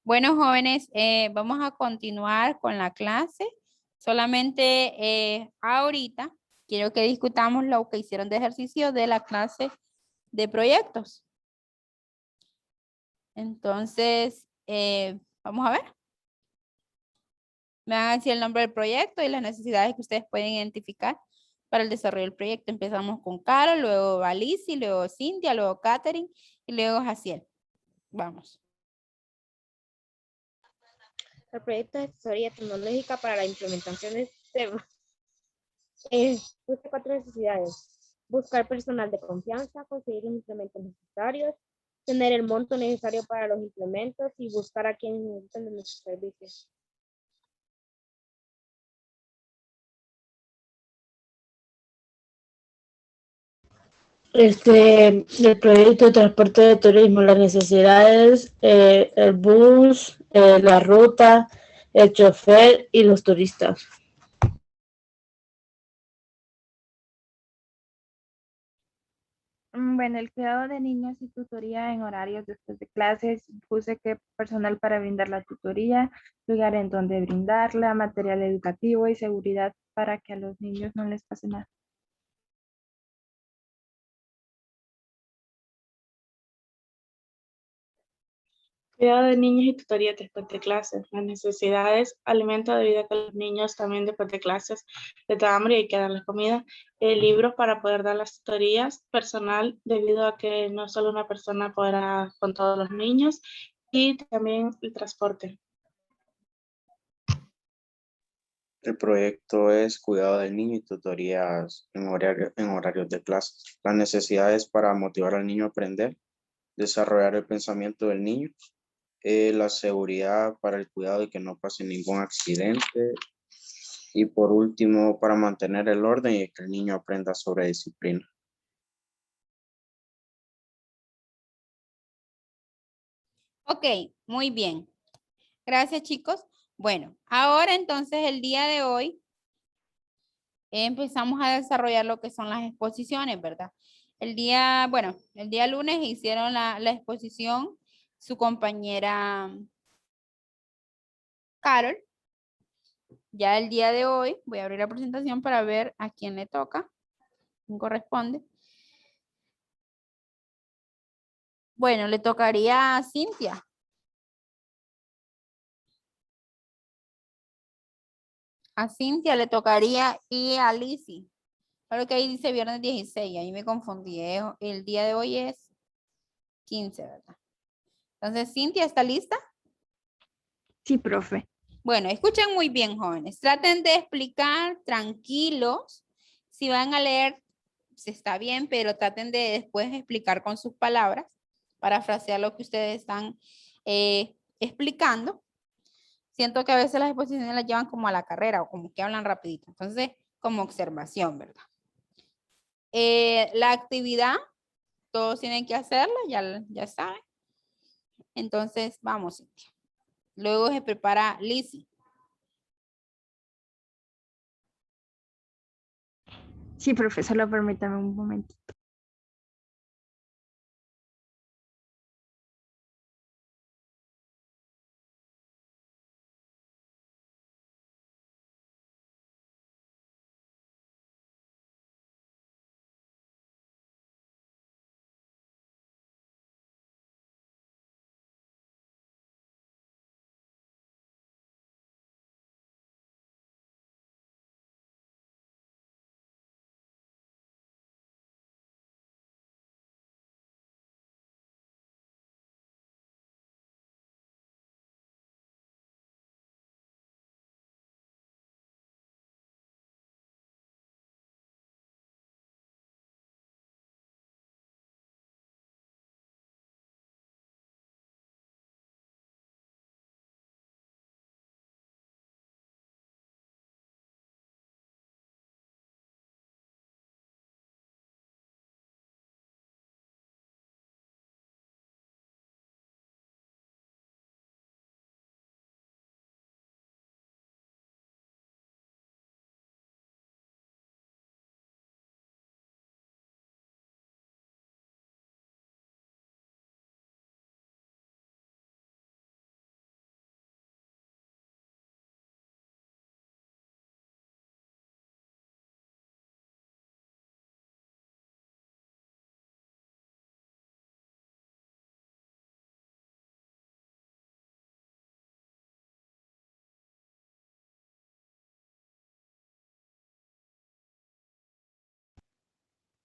Bueno, jóvenes, vamos a continuar con la clase. Solamente ahorita quiero que discutamos lo que hicieron de ejercicio de la clase de proyectos. Entonces, vamos a ver. Me van a decir el nombre del proyecto y las necesidades que ustedes pueden identificar para el desarrollo del proyecto. Empezamos con Carol, luego Alicia, luego Cintia, luego Katherine y luego Jaciel. Vamos. El proyecto de asesoría tecnológica para la implementación del sistema busca 4 necesidades: buscar personal de confianza, conseguir los implementos necesarios, tener el monto necesario para los implementos y buscar a quienes necesitan de nuestros servicios. El proyecto de transporte de turismo, las necesidades, el bus, la ruta, el chofer y los turistas. Bueno, el cuidado de niños y tutoría en horarios después de clases. Puse que personal para brindar la tutoría, lugar en donde brindarla, material educativo y seguridad para que a los niños no les pase nada. Cuidado de niños y tutoría después de clases. Las necesidades, alimento debido a que los niños también después de clases les da hambre y hay que darles comida. Libros para poder dar las tutorías. Personal debido a que no solo una persona podrá con todos los niños. Y también el transporte. El proyecto es cuidado del niño y tutorías en horarios de clases. Las necesidades para motivar al niño a aprender, desarrollar el pensamiento del niño, la seguridad para el cuidado de que no pase ningún accidente y por último para mantener el orden y que el niño aprenda sobre disciplina. Ok, muy bien. Gracias, chicos. Bueno, ahora entonces el día de hoy empezamos a desarrollar lo que son las exposiciones, ¿verdad? El día lunes hicieron la exposición su compañera Carol. Ya el día de hoy voy a abrir la presentación para ver a quién le toca, quién corresponde. Bueno, le tocaría a Cintia. A Cintia le tocaría y a Lizzy. Claro que ahí dice viernes 16, ahí me confundí. El día de hoy es 15, ¿verdad? Entonces, Cintia, ¿está lista? Sí, profe. Bueno, escuchen muy bien, jóvenes. Traten de explicar tranquilos. Si van a leer, se está bien, pero traten de después explicar con sus palabras, parafrasear lo que ustedes están explicando. Siento que a veces las exposiciones las llevan como a la carrera o como que hablan rapidito. Entonces, como observación, ¿verdad? La actividad, todos tienen que hacerla, ya saben. Entonces, vamos, Cintia. Luego se prepara Lizzy. Sí, profe, solo permítame un momento.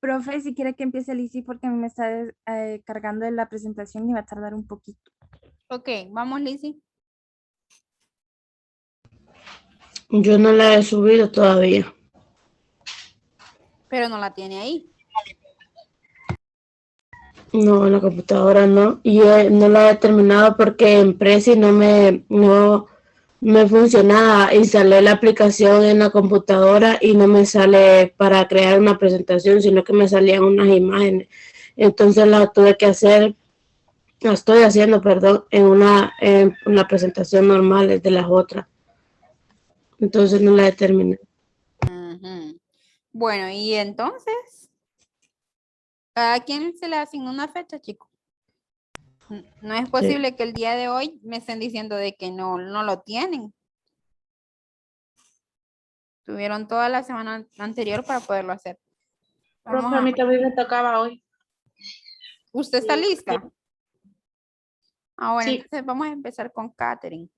Profe, si quiere que empiece Lizzy porque a mí me está cargando la presentación y va a tardar un poquito. Ok, vamos, Lizzy. Yo no la he subido todavía. Pero no la tiene ahí. No, en la computadora no. Y no la he terminado porque en Prezi no me funcionaba. Instalé la aplicación en la computadora y no me sale para crear una presentación, sino que me salían unas imágenes. Entonces la estoy haciendo, perdón, en una presentación normal de las otras. Entonces no la he terminado. Ujú. Bueno, y entonces, ¿a quién se le asignó una fecha, chicos? No es posible que el día de hoy me estén diciendo de que no lo tienen. Tuvieron toda la semana anterior para poderlo hacer. Vamos Profe, a mí también me tocaba hoy. ¿Usted está lista? Ah, bueno, Sí. entonces vamos a empezar con Katherine.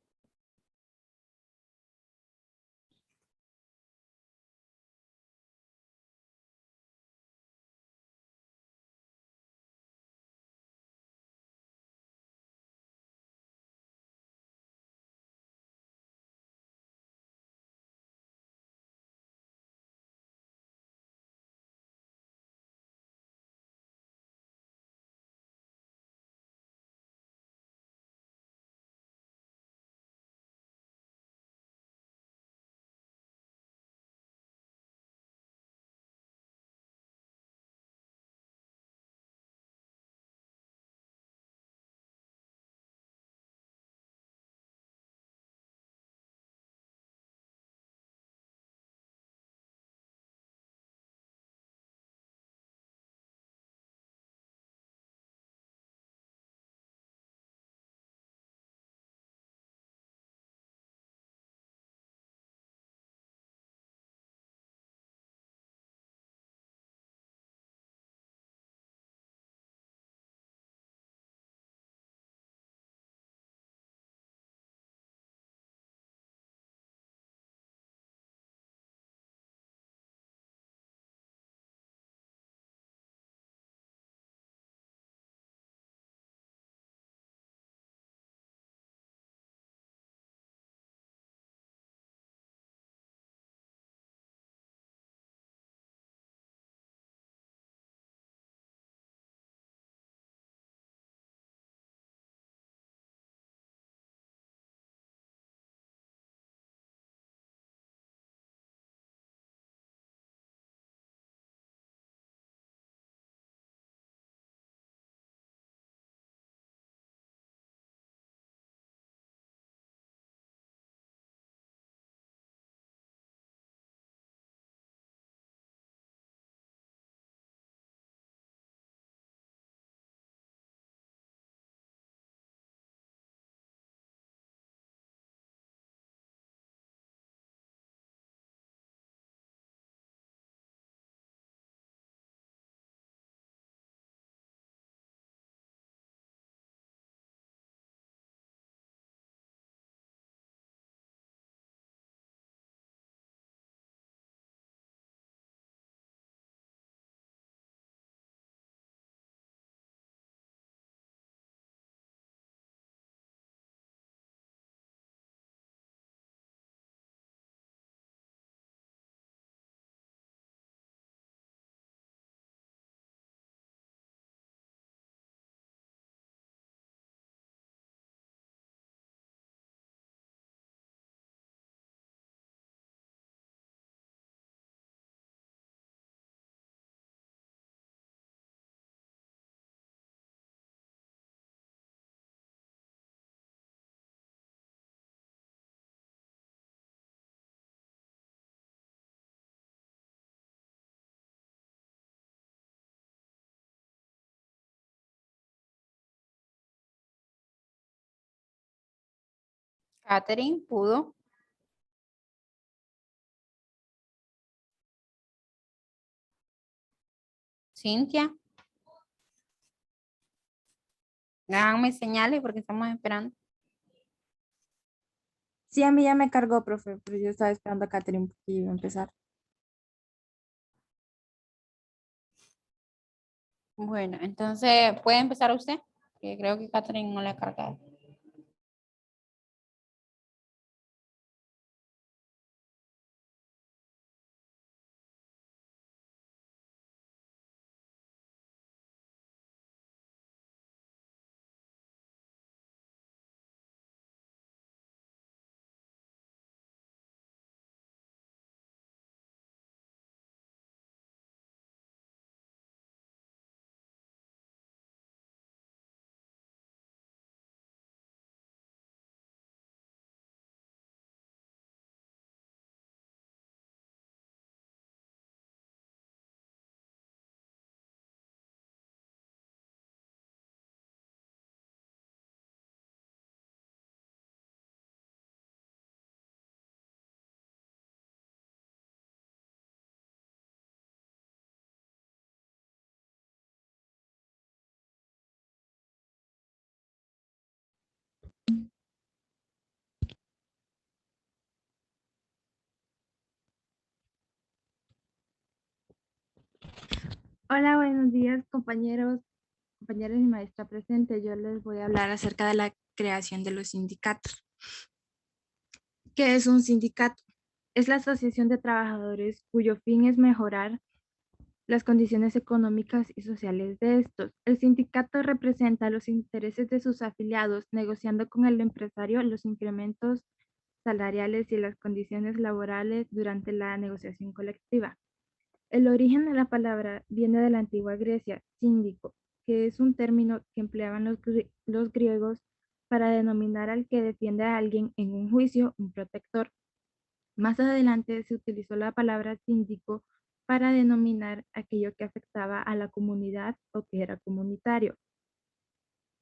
Katherine, ¿pudo? Cintia. Háganme señales porque estamos esperando. Sí, a mí ya me cargó, profe, pero yo estaba esperando a Katherine porque iba a empezar. Bueno, entonces, ¿puede empezar usted? Que creo que Catherine no le ha cargado. Hola, buenos días, compañeros y maestra presente. Yo les voy a hablar acerca de la creación de los sindicatos. ¿Qué es un sindicato? Es la asociación de trabajadores cuyo fin es mejorar las condiciones económicas y sociales de estos. El sindicato representa los intereses de sus afiliados, negociando con el empresario los incrementos salariales y las condiciones laborales durante la negociación colectiva. El origen de la palabra viene de la antigua Grecia, síndico, que es un término que empleaban los griegos para denominar al que defiende a alguien en un juicio, un protector. Más adelante se utilizó la palabra síndico para denominar aquello que afectaba a la comunidad o que era comunitario.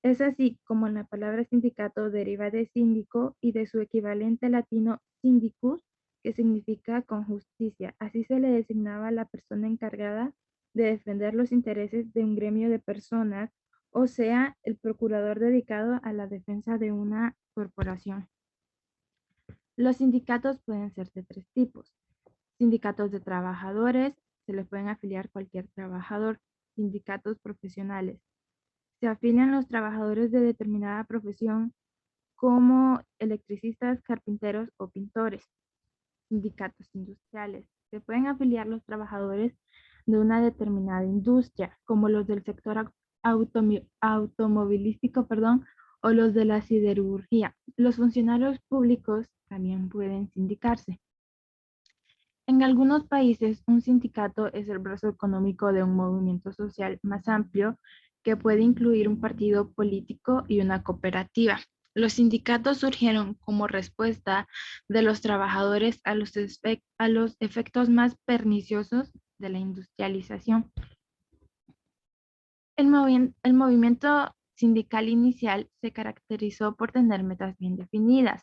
Es así como la palabra sindicato deriva de síndico y de su equivalente latino syndicus, que significa con justicia. Así se le designaba a la persona encargada de defender los intereses de un gremio de personas, o sea, el procurador dedicado a la defensa de una corporación. Los sindicatos pueden ser de tres tipos. Sindicatos de trabajadores, se les pueden afiliar cualquier trabajador. Sindicatos profesionales. Se afilian los trabajadores de determinada profesión como electricistas, carpinteros o pintores. Sindicatos industriales. Se pueden afiliar los trabajadores de una determinada industria, como los del sector automovilístico, o los de la siderurgia. Los funcionarios públicos también pueden sindicarse. En algunos países, un sindicato es el brazo económico de un movimiento social más amplio que puede incluir un partido político y una cooperativa. Los sindicatos surgieron como respuesta de los trabajadores a los efectos más perniciosos de la industrialización. El movimiento sindical inicial se caracterizó por tener metas bien definidas,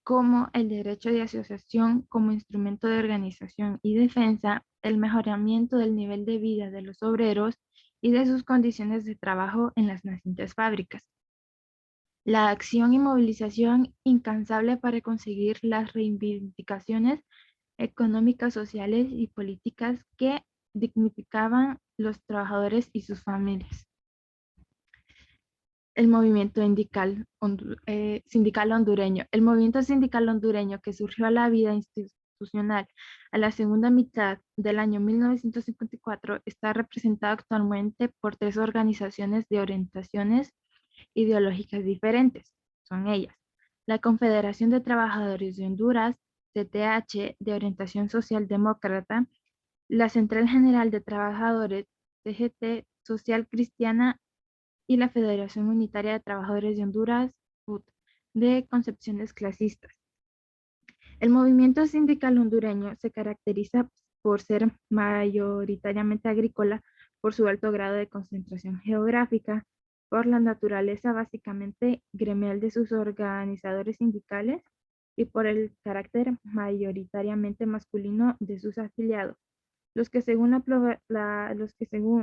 como el derecho de asociación como instrumento de organización y defensa, el mejoramiento del nivel de vida de los obreros y de sus condiciones de trabajo en las nacientes fábricas. La acción y movilización incansable para conseguir las reivindicaciones económicas, sociales y políticas que dignificaban los trabajadores y sus familias. El movimiento sindical hondureño. El movimiento sindical hondureño, que surgió a la vida institucional a la segunda mitad del año 1954, está representado actualmente por tres organizaciones de orientaciones ideológicas diferentes. Son ellas: la Confederación de Trabajadores de Honduras, CTH, de orientación socialdemócrata; la Central General de Trabajadores, CGT, social cristiana; y la Federación Unitaria de Trabajadores de Honduras, FUT, de concepciones clasistas. El movimiento sindical hondureño se caracteriza por ser mayoritariamente agrícola, por su alto grado de concentración geográfica, por la naturaleza básicamente gremial de sus organizadores sindicales y por el carácter mayoritariamente masculino de sus afiliados, los que según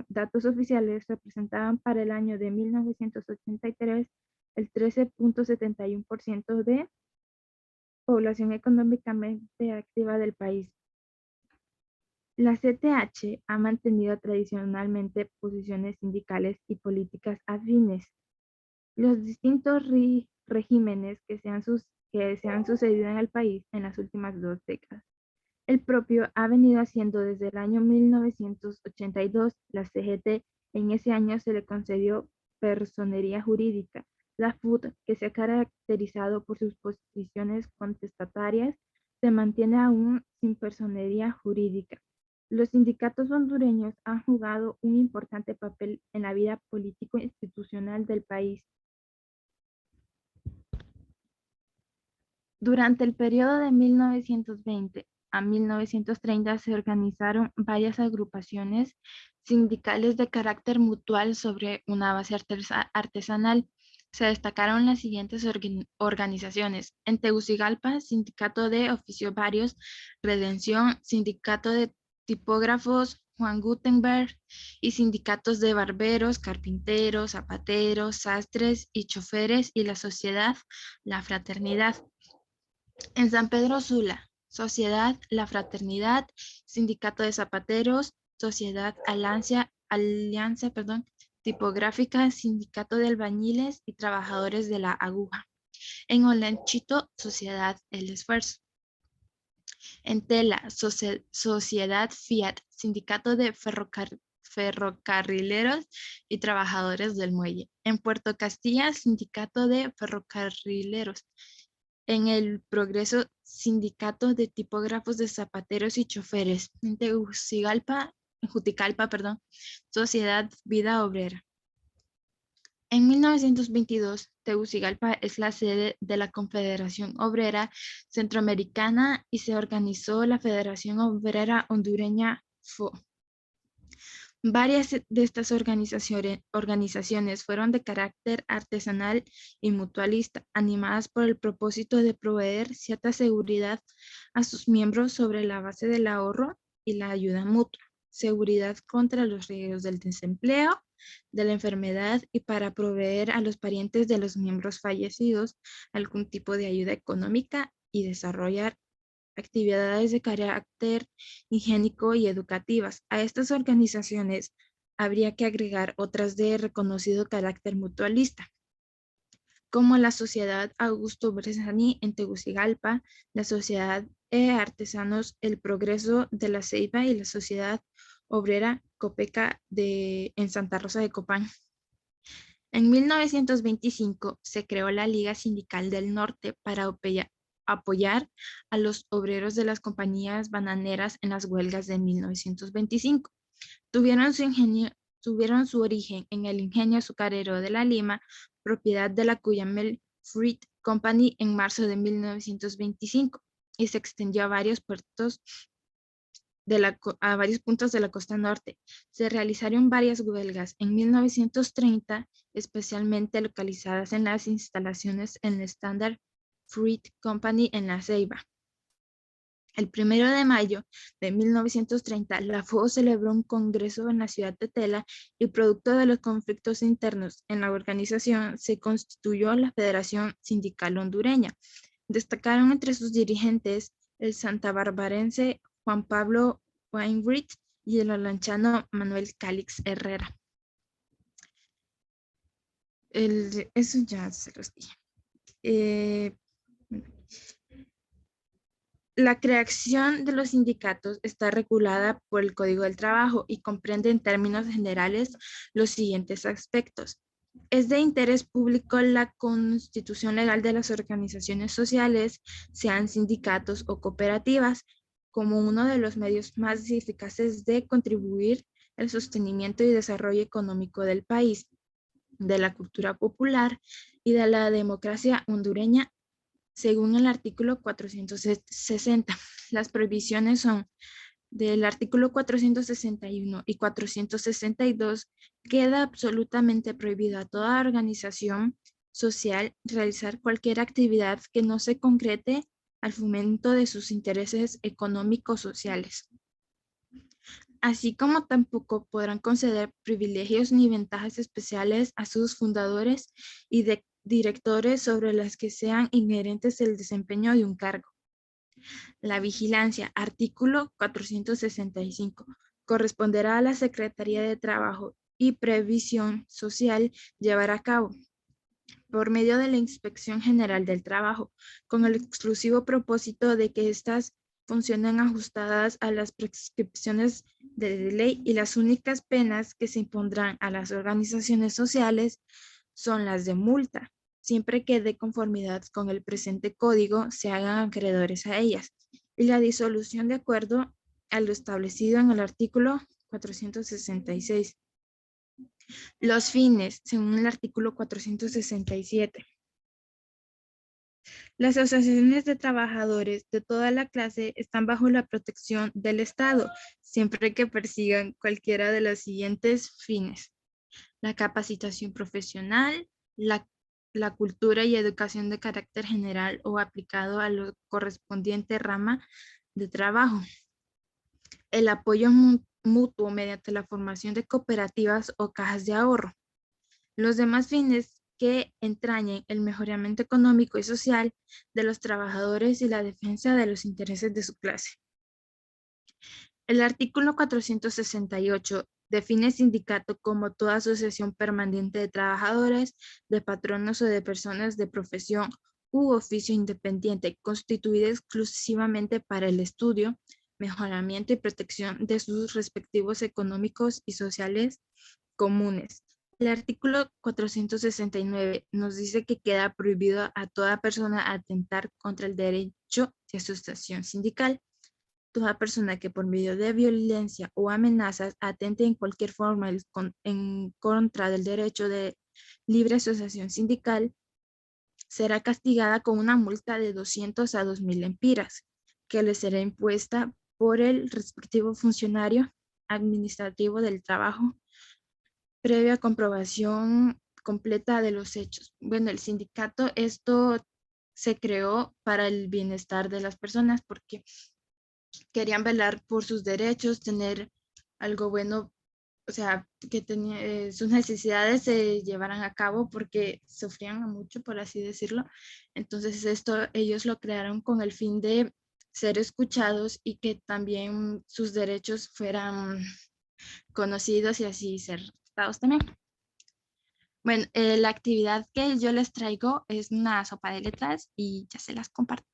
datos oficiales representaban para el año de 1983 el 13.71% de población económicamente activa del país. La CTH ha mantenido tradicionalmente posiciones sindicales y políticas afines. Los distintos regímenes que se han sucedido en el país en las últimas 2 décadas. El propio ha venido haciendo desde el año 1982. La CGT en ese año se le concedió personería jurídica. La FUT, que se ha caracterizado por sus posiciones contestatarias, se mantiene aún sin personería jurídica. Los sindicatos hondureños han jugado un importante papel en la vida político-institucional del país. Durante el periodo de 1920 a 1930 se organizaron varias agrupaciones sindicales de carácter mutual sobre una base artesanal. Se destacaron las siguientes organizaciones: en Tegucigalpa, Sindicato de Oficios Varios, Redención, Sindicato de Tipógrafos Juan Gutenberg y sindicatos de barberos, carpinteros, zapateros, sastres y choferes, y la sociedad La Fraternidad. En San Pedro Sula, Sociedad La Fraternidad, Sindicato de Zapateros, Sociedad Alianza Tipográfica, Sindicato de Albañiles y Trabajadores de la Aguja. En Olanchito, Sociedad El Esfuerzo. En Tela, Sociedad Fiat, Sindicato de Ferrocarrileros y Trabajadores del Muelle. En Puerto Castilla, Sindicato de Ferrocarrileros. En El Progreso, Sindicato de Tipógrafos de Zapateros y Choferes. En Juticalpa, Sociedad Vida Obrera. En 1922, Tegucigalpa es la sede de la Confederación Obrera Centroamericana y se organizó la Federación Obrera Hondureña FO. Varias de estas organizaciones fueron de carácter artesanal y mutualista, animadas por el propósito de proveer cierta seguridad a sus miembros sobre la base del ahorro y la ayuda mutua, seguridad contra los riesgos del desempleo, de la enfermedad, y para proveer a los parientes de los miembros fallecidos algún tipo de ayuda económica y desarrollar actividades de carácter higiénico y educativas. A estas organizaciones habría que agregar otras de reconocido carácter mutualista, como la Sociedad Augusto Bresani en Tegucigalpa, la Sociedad Artesanos El Progreso de La Ceiba y la Sociedad Obrera Copeca en Santa Rosa de Copán. En 1925 se creó la Liga Sindical del Norte para apoyar a los obreros de las compañías bananeras en las huelgas de 1925. Tuvieron su origen en el ingenio azucarero de La Lima, propiedad de la Cuyamel Fruit Company, en marzo de 1925, y se extendió a varios puntos de la costa norte. Se realizaron varias huelgas en 1930, especialmente localizadas en las instalaciones en el Standard Fruit Company en La Ceiba. El 1 de mayo de 1930, la FO celebró un congreso en la ciudad de Tela y, producto de los conflictos internos en la organización, se constituyó la Federación Sindical Hondureña. Destacaron entre sus dirigentes el santabarbarense Juan Pablo Weinrich y el olanchano Manuel Calix Herrera. Eso ya se los dije. La creación de los sindicatos está regulada por el Código del Trabajo y comprende en términos generales los siguientes aspectos. Es de interés público la constitución legal de las organizaciones sociales, sean sindicatos o cooperativas, como uno de los medios más eficaces de contribuir al sostenimiento y desarrollo económico del país, de la cultura popular y de la democracia hondureña, según el artículo 460. Las prohibiciones son del artículo 461 y 462. Queda absolutamente prohibido a toda organización social realizar cualquier actividad que no se concrete al fomento de sus intereses económicos sociales, así como tampoco podrán conceder privilegios ni ventajas especiales a sus fundadores y directores sobre las que sean inherentes el desempeño de un cargo. La vigilancia, artículo 465, corresponderá a la Secretaría de Trabajo y Previsión Social llevar a cabo por medio de la Inspección General del Trabajo, con el exclusivo propósito de que éstas funcionen ajustadas a las prescripciones de ley, y las únicas penas que se impondrán a las organizaciones sociales son las de multa, siempre que de conformidad con el presente código se hagan acreedores a ellas, y la disolución de acuerdo a lo establecido en el artículo 466. Los fines, según el artículo 467. Las asociaciones de trabajadores de toda la clase están bajo la protección del Estado, siempre que persigan cualquiera de los siguientes fines: la capacitación profesional, la cultura y educación de carácter general o aplicado a la correspondiente rama de trabajo, el apoyo mutuo mediante la formación de cooperativas o cajas de ahorro, los demás fines que entrañen el mejoramiento económico y social de los trabajadores y la defensa de los intereses de su clase. El artículo 468 define sindicato como toda asociación permanente de trabajadores, de patronos o de personas de profesión u oficio independiente, constituida exclusivamente para el estudio, mejoramiento y protección de sus respectivos económicos y sociales comunes. El artículo 469 nos dice que queda prohibido a toda persona atentar contra el derecho de asociación sindical. Toda persona que por medio de violencia o amenazas atente en cualquier forma en contra del derecho de libre asociación sindical será castigada con una multa de 200 a 2.000 lempiras, que le será impuesta por el respectivo funcionario administrativo del trabajo previa comprobación completa de los hechos. Bueno, el sindicato, esto se creó para el bienestar de las personas porque querían velar por sus derechos, tener algo bueno, o sea, que sus necesidades se llevaran a cabo porque sufrían mucho, por así decirlo. Entonces esto ellos lo crearon con el fin de ser escuchados y que también sus derechos fueran conocidos y así ser respetados también. Bueno, la actividad que yo les traigo es una sopa de letras y ya se las comparto.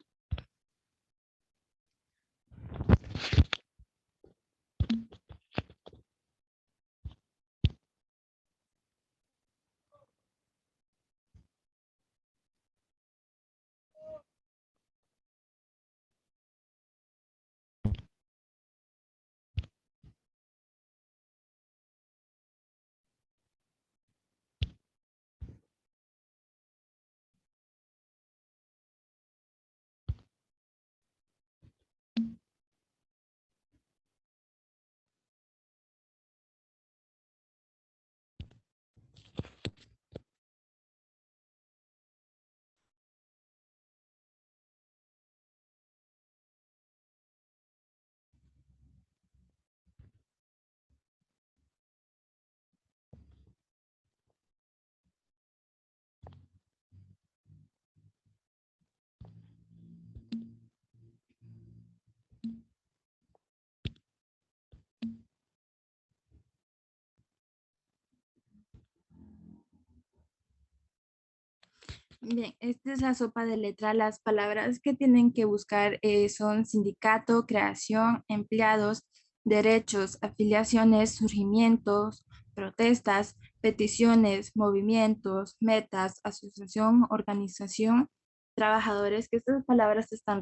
Bien, esta es la sopa de letra. Las palabras que tienen que buscar son sindicato, creación, empleados, derechos, afiliaciones, surgimientos, protestas, peticiones, movimientos, metas, asociación, organización, trabajadores, que estas palabras están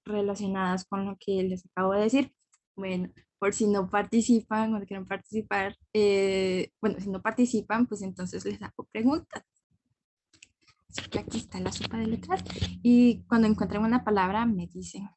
relacionadas con lo que les acabo de decir. Bueno, por si no participan o quieren participar, bueno, si no participan, pues entonces les hago preguntas. Así que aquí está la sopa de letras y cuando encuentren una palabra me dicen.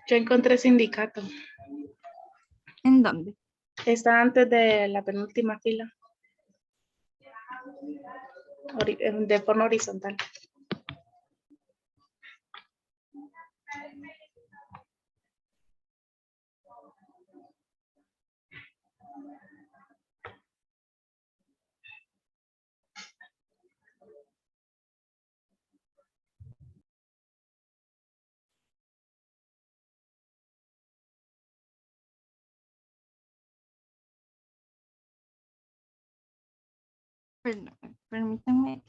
Yo encontré sindicato. ¿En dónde? Está antes de la penúltima fila. De forma horizontal. Perdón, permítame.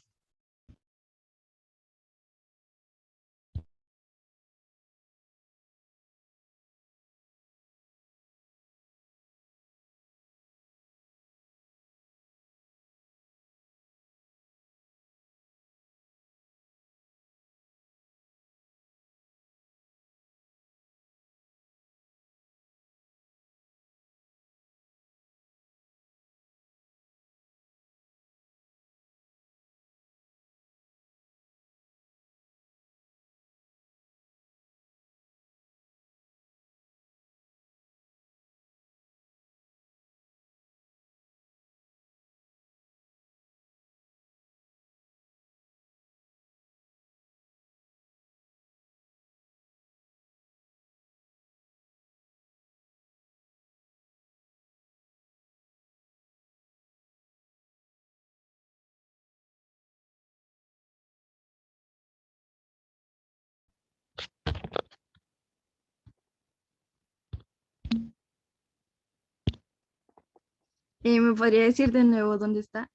¿Me podría decir de nuevo dónde está?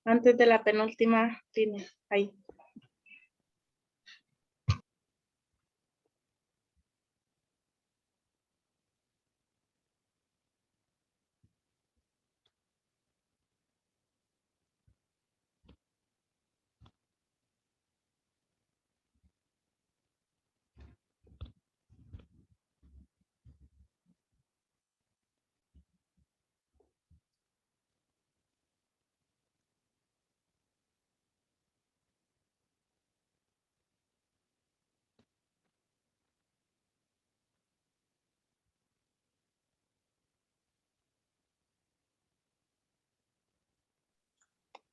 Antes de la penúltima línea. Ahí.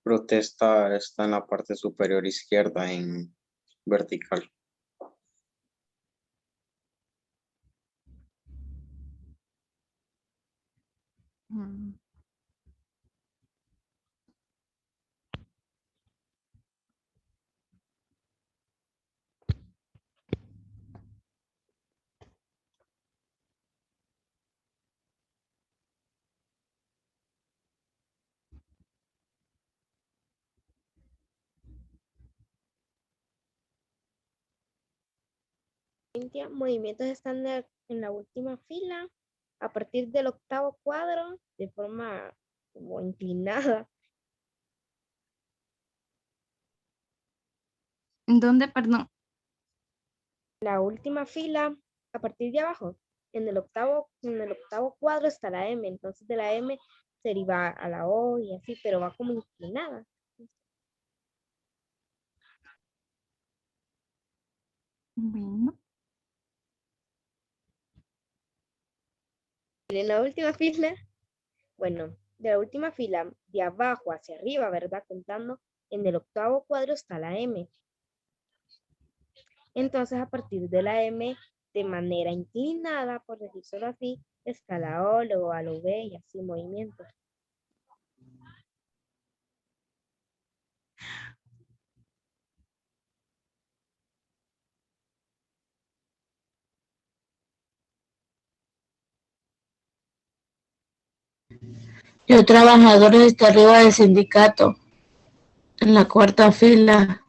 Protesta está en la parte superior izquierda en vertical. Mm. Cintia, movimientos estándar en la última fila, a partir del octavo cuadro, de forma como inclinada. ¿En dónde, perdón? La última fila, a partir de abajo, en el octavo cuadro está la M, entonces de la M se deriva a la O y así, pero va como inclinada. Bueno, En la última fila, bueno, de la última fila de abajo hacia arriba, ¿verdad? Contando, en el octavo cuadro está la M. Entonces, a partir de la M, de manera inclinada, por decirlo así, está la O, luego a la V y así movimientos. Yo trabajadores está arriba del sindicato, en la cuarta fila.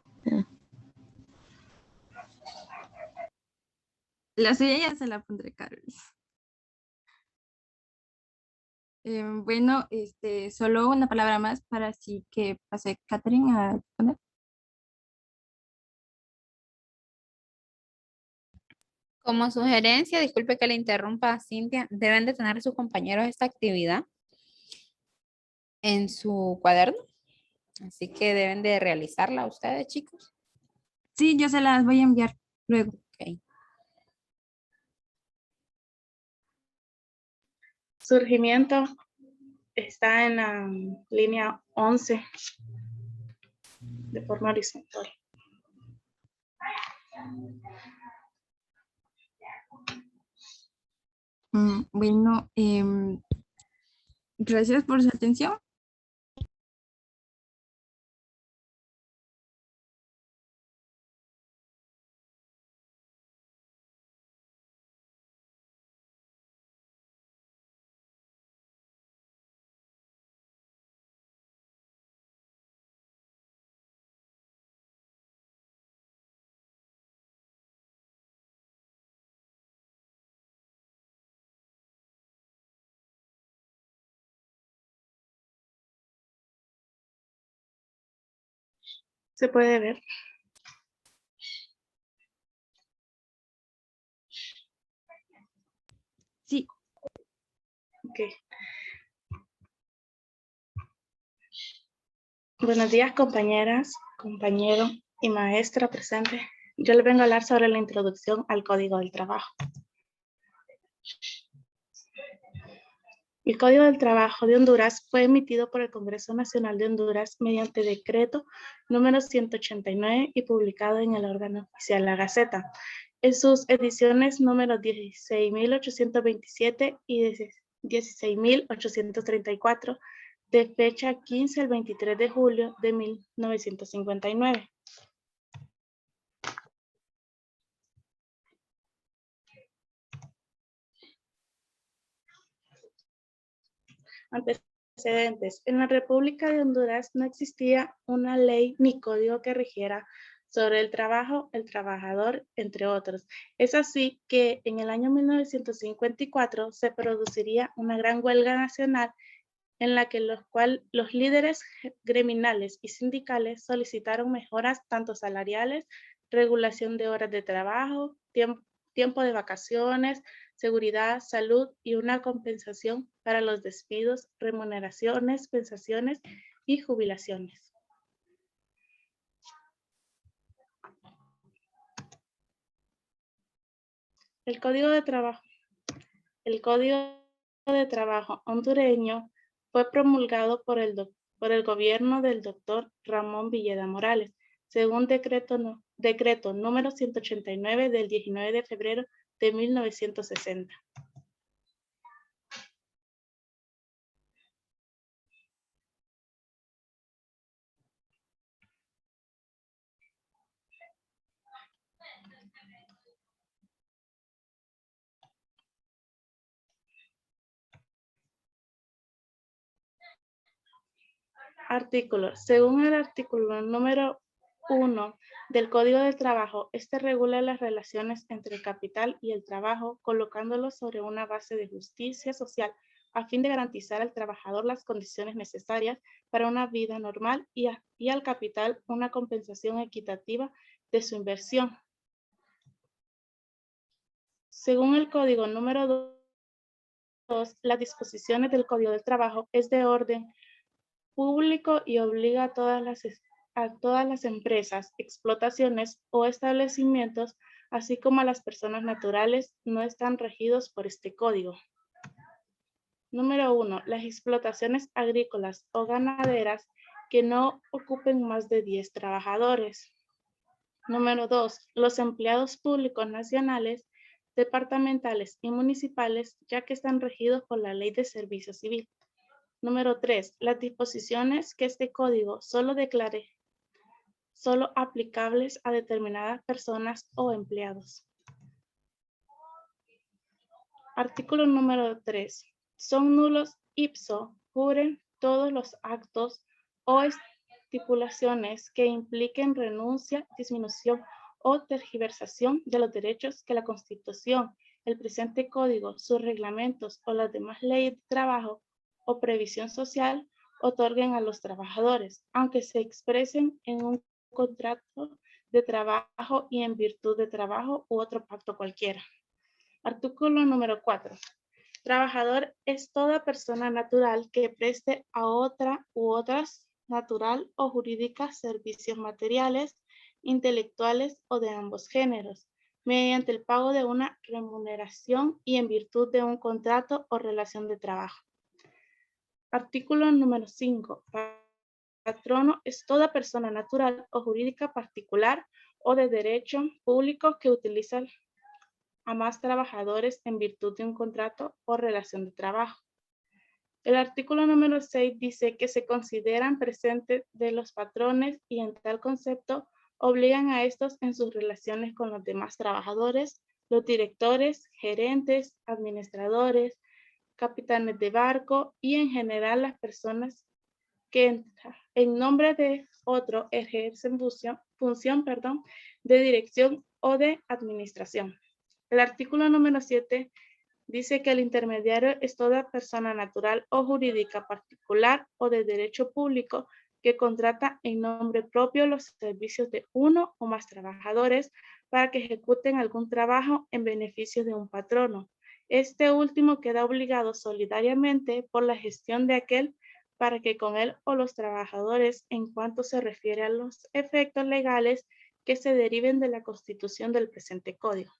la suya ya se la pondré, Carol. Bueno, solo una palabra más para así que pase Catherine a responder. Como sugerencia, disculpe que le interrumpa, Cintia, deben de tener sus compañeros esta actividad en su cuaderno. Así que deben de realizarla ustedes, chicos. Sí, yo se las voy a enviar luego. Ok. Surgimiento está en la línea 11 de forma horizontal. Bueno, gracias por su atención. Se puede ver. Sí. Ok. Buenos días, compañeras, compañero y maestra presente. Yo les vengo a hablar sobre la introducción al Código del Trabajo. El Código del Trabajo de Honduras fue emitido por el Congreso Nacional de Honduras mediante decreto número 189 y publicado en el órgano oficial La Gaceta, en sus ediciones número 16.827 y 16.834, de fecha 15 al 23 de julio de 1959. Antecedentes. En la República de Honduras no existía una ley ni código que rigiera sobre el trabajo, el trabajador, entre otros. Es así que en el año 1954 se produciría una gran huelga nacional en la que los líderes gremiales y sindicales solicitaron mejoras tanto salariales, regulación de horas de trabajo, tiempo de vacaciones, seguridad, salud y una compensación para los despidos, remuneraciones, pensiones y jubilaciones. El Código de Trabajo. El Código de Trabajo hondureño fue promulgado por el gobierno del doctor Ramón Villeda Morales, según decreto número 189 del 19 de febrero de 1960. Artículo. Según el artículo número 1 del Código del Trabajo, este regula las relaciones entre el capital y el trabajo, colocándolos sobre una base de justicia social a fin de garantizar al trabajador las condiciones necesarias para una vida normal y al capital una compensación equitativa de su inversión. Según el Código número 2, las disposiciones del Código del Trabajo es de orden público y obliga a todas las empresas, explotaciones o establecimientos, así como a las personas naturales, no están regidos por este código. Número 1. Las explotaciones agrícolas o ganaderas que no ocupen más de 10 trabajadores. Número 2. Los empleados públicos nacionales, departamentales y municipales, ya que están regidos por la Ley de Servicio Civil. Número 3. Las disposiciones que este código solo declare solo aplicables a determinadas personas o empleados. Artículo número 3. Son nulos ipso jure todos los actos o estipulaciones que impliquen renuncia, disminución o tergiversación de los derechos que la Constitución, el presente código, sus reglamentos o las demás leyes de trabajo o previsión social otorguen a los trabajadores, aunque se expresen en un contrato de trabajo y en virtud de trabajo u otro pacto cualquiera. Artículo número 4. Trabajador es toda persona natural que preste a otra u otras natural o jurídica servicios materiales, intelectuales o de ambos géneros, mediante el pago de una remuneración y en virtud de un contrato o relación de trabajo. Artículo número 5. Patrono es toda persona natural o jurídica particular o de derecho público que utiliza a más trabajadores en virtud de un contrato o relación de trabajo. El artículo número 6 dice que se consideran presentes de los patrones y en tal concepto obligan a estos en sus relaciones con los demás trabajadores, los directores, gerentes, administradores, capitanes de barco y en general las personas que en nombre de otro ejercen función de dirección o de administración. El artículo número 7 dice que el intermediario es toda persona natural o jurídica particular o de derecho público que contrata en nombre propio los servicios de uno o más trabajadores para que ejecuten algún trabajo en beneficio de un patrono. Este último queda obligado solidariamente por la gestión de aquel para que con él o los trabajadores, en cuanto se refiere a los efectos legales que se deriven de la constitución del presente código.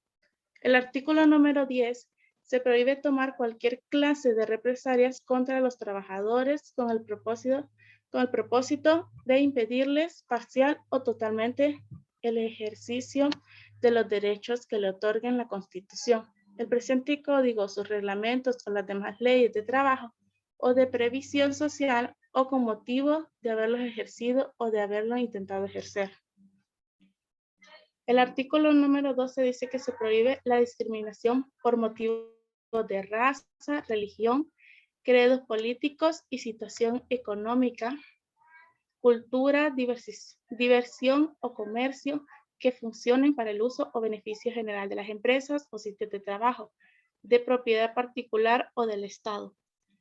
El artículo número 10 se prohíbe tomar cualquier clase de represalias contra los trabajadores con el propósito de impedirles parcial o totalmente el ejercicio de los derechos que le otorguen la Constitución, el presente código, sus reglamentos o las demás leyes de trabajo o de previsión social o con motivo de haberlos ejercido o de haberlo intentado ejercer. El artículo número 12 dice que se prohíbe la discriminación por motivos de raza, religión, credos políticos y situación económica, cultura, diversión o comercio que funcionen para el uso o beneficio general de las empresas o sitios de trabajo, de propiedad particular o del Estado.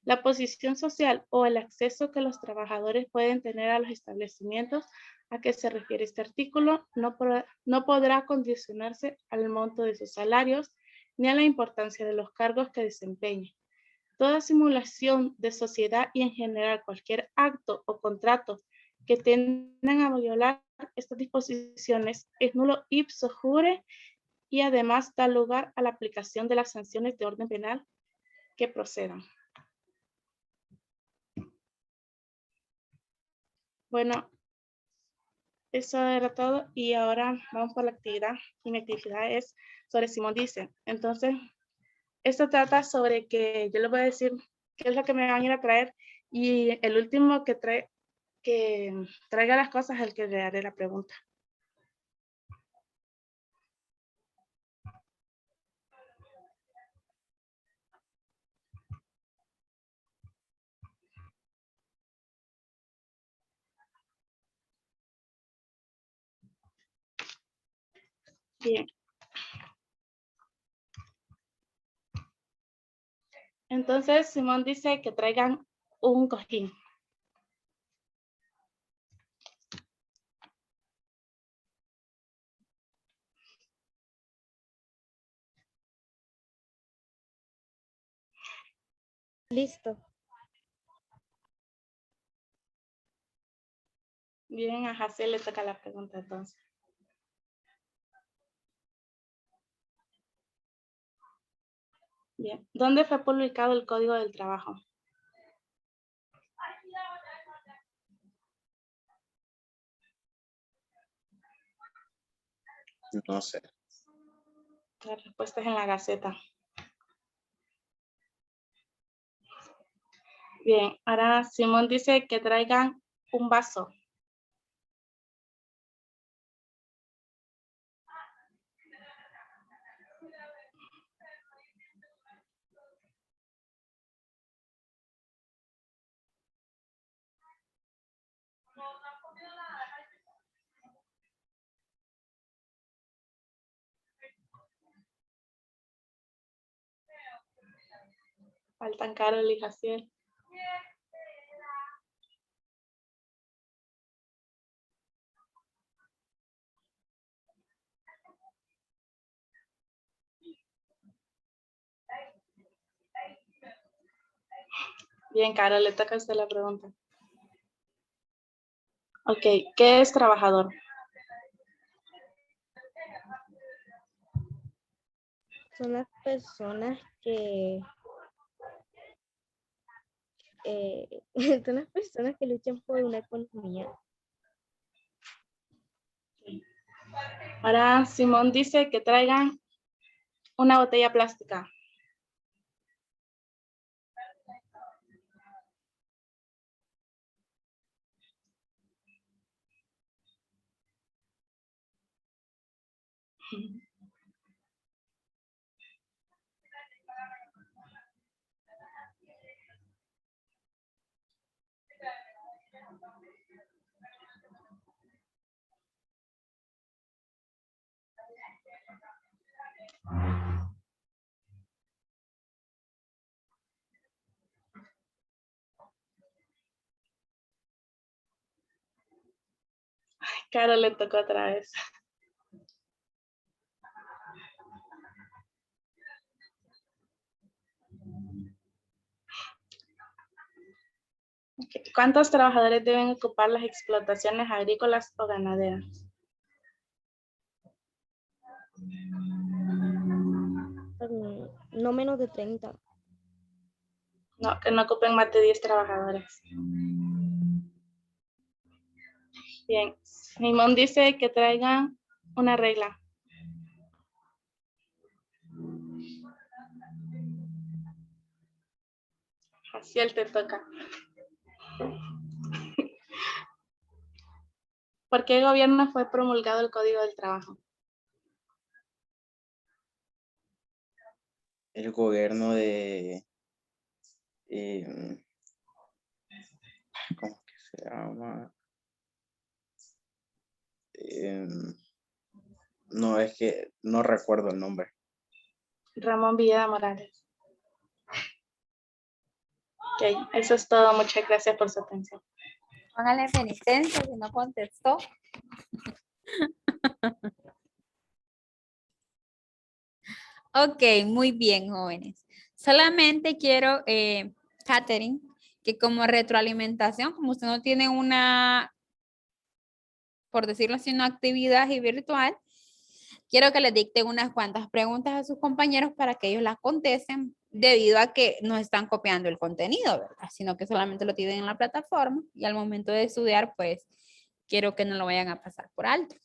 La posición social o el acceso que los trabajadores pueden tener a los establecimientos a que se refiere este artículo no podrá condicionarse al monto de sus salarios ni a la importancia de los cargos que desempeñen. Toda simulación de sociedad y en general cualquier acto o contrato que tendan a violar estas disposiciones es nulo ipso jure y además da lugar a la aplicación de las sanciones de orden penal que procedan. Bueno, eso era todo y ahora vamos por la actividad y mi actividad es sobre Simón dice. Entonces, esto trata sobre que yo les voy a decir qué es lo que me van a ir a traer y el último que traiga las cosas es el que le haré la pregunta. Bien. Entonces, Simón dice que traigan un cojín. Listo. Bien, a Jacé le toca la pregunta entonces. Bien, ¿dónde fue publicado el Código del Trabajo? No sé. La respuesta es en la Gaceta. Bien, ahora Simón dice que traigan un vaso. Faltan Carol y Jaciel. Bien, Carol, le toca a usted la pregunta. Ok, ¿qué es trabajador? Son las personas que son las personas que luchan por una economía. Ahora Simón dice que traigan una botella plástica. Caro le tocó otra vez. Ok, ¿cuántos trabajadores deben ocupar las explotaciones agrícolas o ganaderas? No menos de 30. No, que no ocupen más de 10 trabajadores. Bien, Simón dice que traigan una regla. Así él te toca. ¿Por qué gobierno fue promulgado el Código del Trabajo? El gobierno de, em, ¿cómo que se llama? Em, no, es que no recuerdo el nombre. Ramón Villeda Morales. Ok, eso es todo. Muchas gracias por su atención. Póngale penitencia si no contestó. Ok, muy bien, jóvenes. Solamente quiero, Katherine, que como retroalimentación, como usted no tiene una, por decirlo así, una actividad y virtual, quiero que les dicte unas cuantas preguntas a sus compañeros para que ellos las contesten debido a que no están copiando el contenido, ¿verdad? Sino que solamente lo tienen en la plataforma y al momento de estudiar, pues, quiero que no lo vayan a pasar por alto,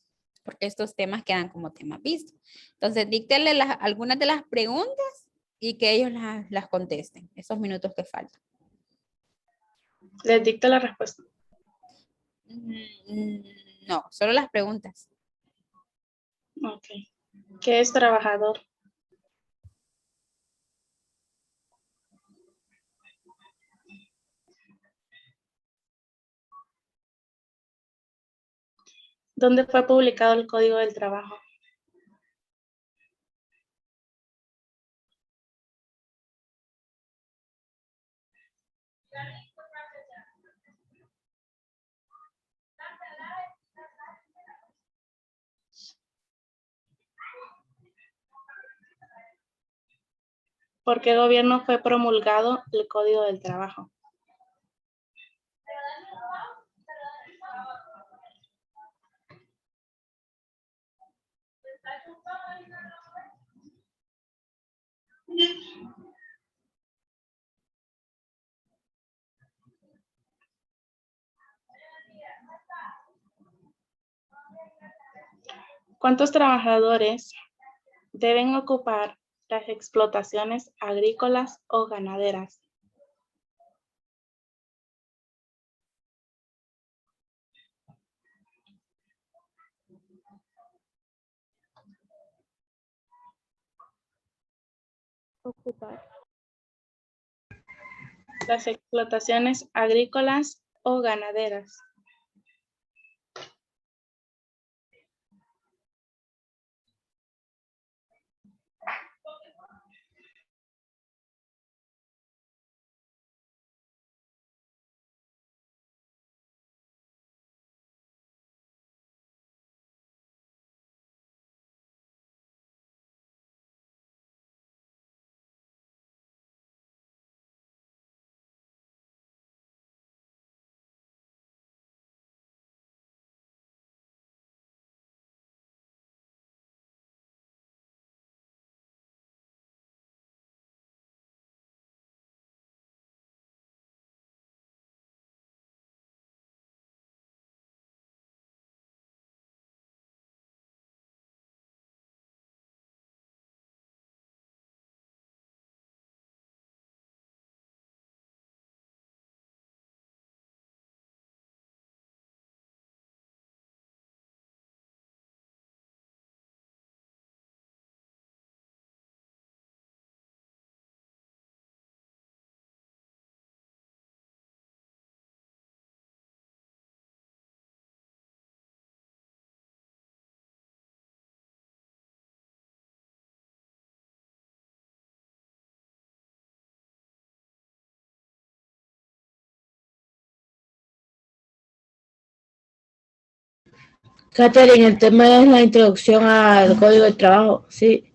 porque estos temas quedan como temas vistos. Entonces, díctenle algunas de las preguntas y que ellos las contesten, esos minutos que faltan. Les dicto la respuesta. No, solo las preguntas. Ok. ¿Qué es trabajador? ¿Dónde fue publicado el Código del Trabajo? ¿Por qué gobierno fue promulgado el Código del Trabajo? ¿Cuántos trabajadores deben ocupar las explotaciones agrícolas o ganaderas? Ocupar. Las explotaciones agrícolas o ganaderas. Catherine, el tema es la introducción al código de trabajo, sí.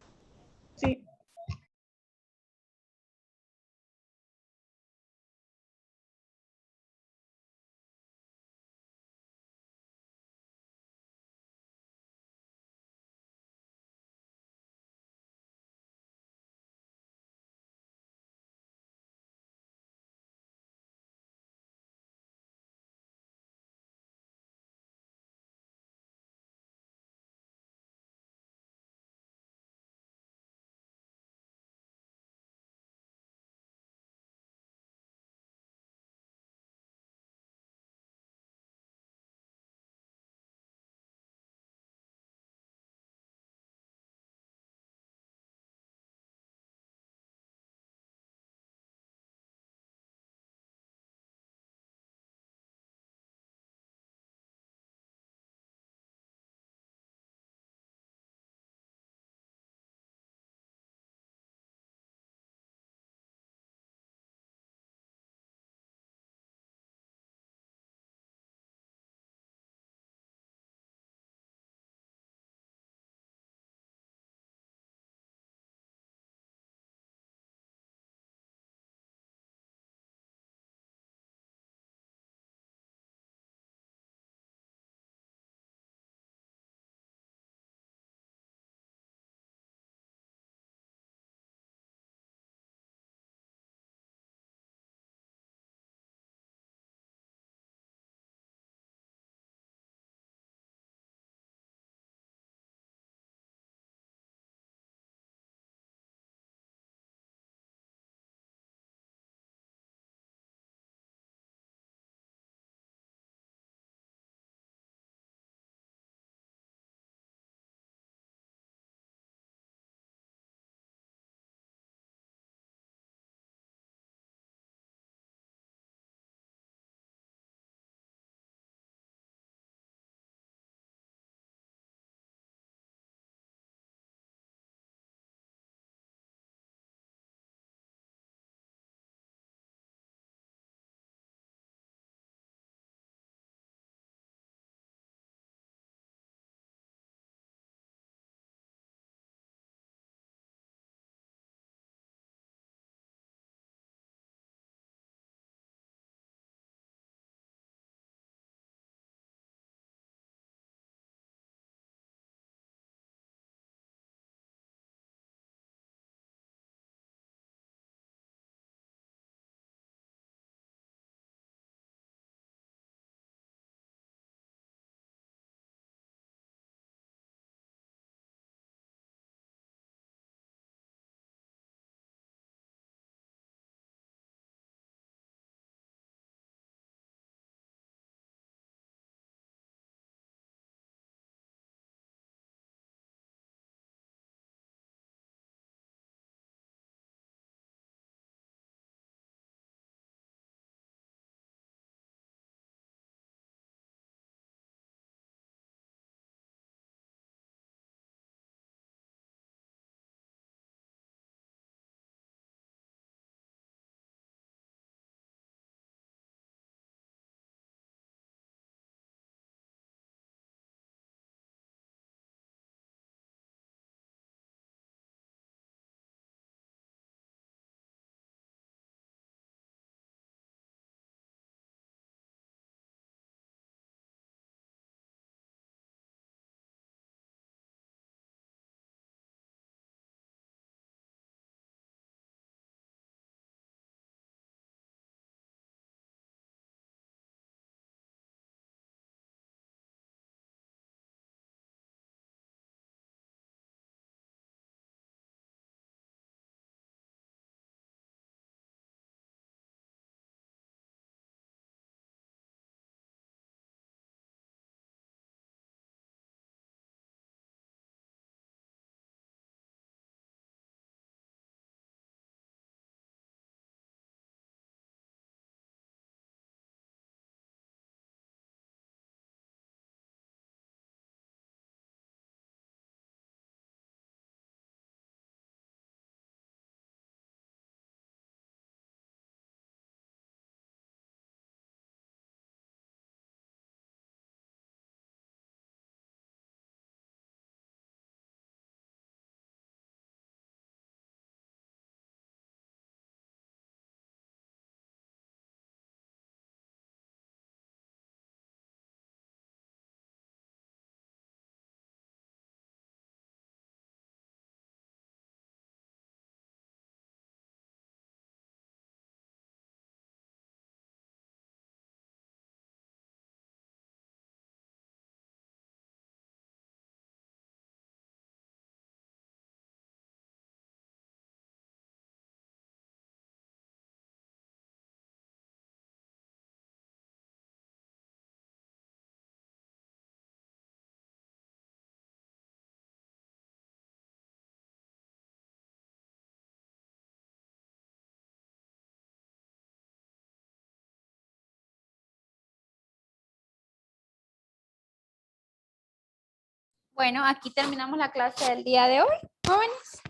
Bueno, aquí terminamos la clase del día de hoy, jóvenes.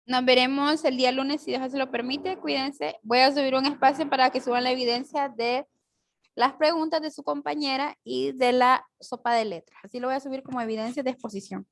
Nos veremos el día lunes, si Dios se lo permite. Cuídense. Voy a subir un espacio para que suban la evidencia de las preguntas de su compañera y de la sopa de letras. Así lo voy a subir como evidencia de exposición.